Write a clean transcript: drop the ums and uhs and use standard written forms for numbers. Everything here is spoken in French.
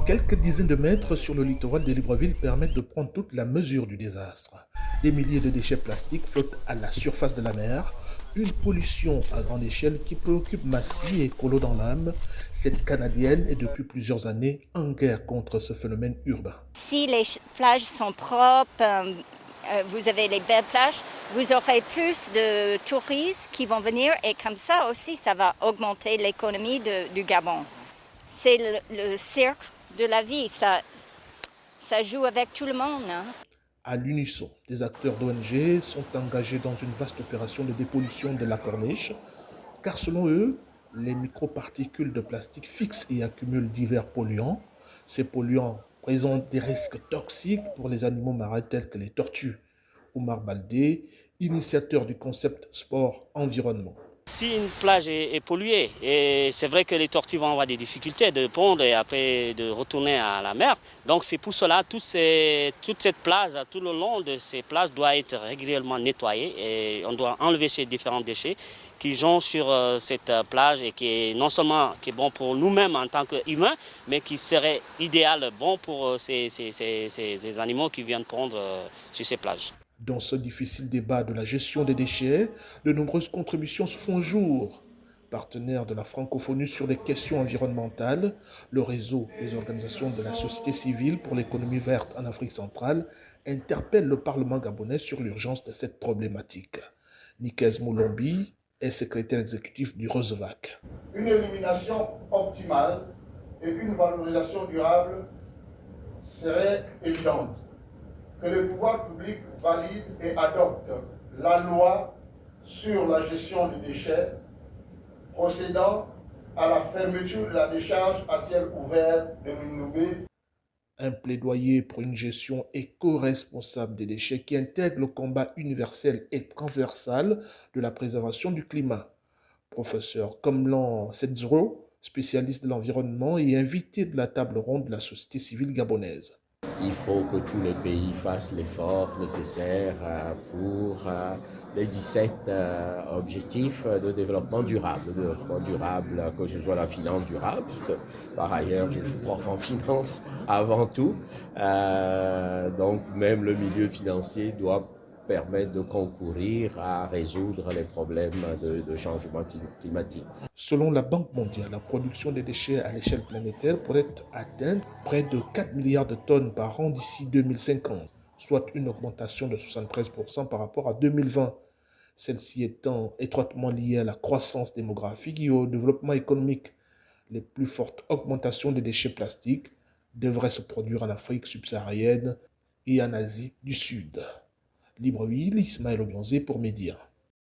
Quelques dizaines de mètres sur le littoral de Libreville permettent de prendre toute la mesure du désastre. Des milliers de déchets plastiques flottent à la surface de la mer, une pollution à grande échelle qui préoccupe Massy et Colo dans l'âme. Cette Canadienne est depuis plusieurs années en guerre contre ce phénomène urbain. Si les plages sont propres, vous avez les belles plages, vous aurez plus de touristes qui vont venir et comme ça aussi, ça va augmenter l'économie du Gabon. C'est le cirque de la vie, ça joue avec tout le monde. Hein. À l'unisson, des acteurs d'ONG sont engagés dans une vaste opération de dépollution de la corniche, car selon eux, les microparticules de plastique fixent et accumulent divers polluants. Ces polluants présentent des risques toxiques pour les animaux marins tels que les tortues. Omar Baldé, initiateur du concept sport-environnement. Si une plage est polluée, et c'est vrai que les tortues vont avoir des difficultés de pondre et après de retourner à la mer. Donc c'est pour cela toute cette plage, tout le long de ces plages doit être régulièrement nettoyée et on doit enlever ces différents déchets qui jonchent sur cette plage et qui est non seulement qui est bon pour nous-mêmes en tant qu'humains, mais qui serait idéal bon pour ces animaux qui viennent pondre sur ces plages. Dans ce difficile débat de la gestion des déchets, de nombreuses contributions se font jour. Partenaire de la francophonie sur les questions environnementales, le réseau des organisations de la société civile pour l'économie verte en Afrique centrale interpelle le Parlement gabonais sur l'urgence de cette problématique. Nikez Moulombi est secrétaire exécutif du RESVAC. Une élimination optimale et une valorisation durable serait évidente. Que le pouvoir public valide et adopte la loi sur la gestion des déchets, procédant à la fermeture de la décharge à ciel ouvert de Mindoubé. Un plaidoyer pour une gestion éco-responsable des déchets qui intègre le combat universel et transversal de la préservation du climat. Professeur Komlan Sedzro, spécialiste de l'environnement et invité de la table ronde de la société civile gabonaise. Il faut que tous les pays fassent l'effort nécessaire pour les 17 objectifs de développement durable. Le développement durable, que ce soit la finance durable, puisque par ailleurs je suis prof en finance avant tout. Donc même le milieu financier doit permettre de concourir à résoudre les problèmes de changement climatique. Selon la Banque mondiale, la production des déchets à l'échelle planétaire pourrait atteindre près de 4 milliards de tonnes par an d'ici 2050, soit une augmentation de 73% par rapport à 2020. Celle-ci étant étroitement liée à la croissance démographique et au développement économique. Les plus fortes augmentations des déchets plastiques devraient se produire en Afrique subsaharienne et en Asie du Sud. Libreville, Ismaël Obionzé pour Média.